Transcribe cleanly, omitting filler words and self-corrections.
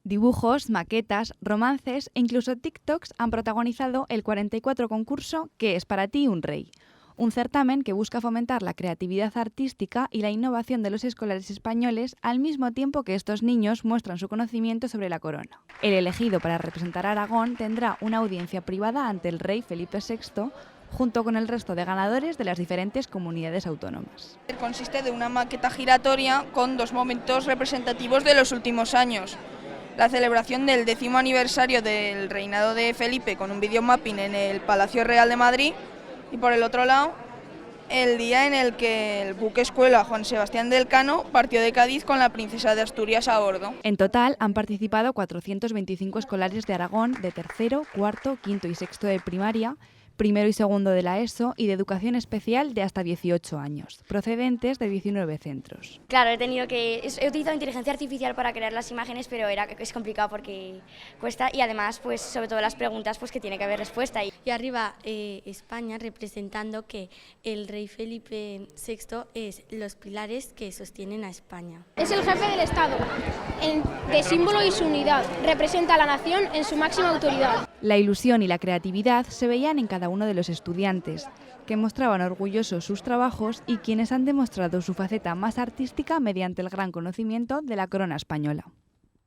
Dibujos, maquetas, romances e incluso TikToks han protagonizado el 44 concurso ¿Qué es para ti un rey?, un certamen que busca fomentar la creatividad artística y la innovación de los escolares españoles al mismo tiempo que estos niños muestran su conocimiento sobre la corona. El elegido para representar a Aragón tendrá una audiencia privada ante el rey Felipe VI, junto con el resto de ganadores de las diferentes comunidades autónomas. Consiste de una maqueta giratoria con dos momentos representativos de los últimos años. La celebración del 10º aniversario del reinado de Felipe con un videomapping en el Palacio Real de Madrid, y por el otro lado, el día en el que el buque escuela Juan Sebastián del Cano partió de Cádiz con la princesa de Asturias a bordo. En total han participado 425 escolares de Aragón de tercero, cuarto, quinto y sexto de primaria, primero y segundo de la ESO y de educación especial de hasta 18 años, procedentes de 19 centros. Claro, he utilizado inteligencia artificial para crear las imágenes, pero es complicado porque cuesta, y además, pues sobre todo las preguntas, pues que tiene que haber respuesta. Y arriba España representando que el rey Felipe VI es los pilares que sostienen a España. Es el jefe del Estado, de símbolo y su unidad, representa a la nación en su máxima autoridad. La ilusión y la creatividad se veían en cada uno de los estudiantes, que mostraban orgullosos sus trabajos y quienes han demostrado su faceta más artística mediante el gran conocimiento de la corona española.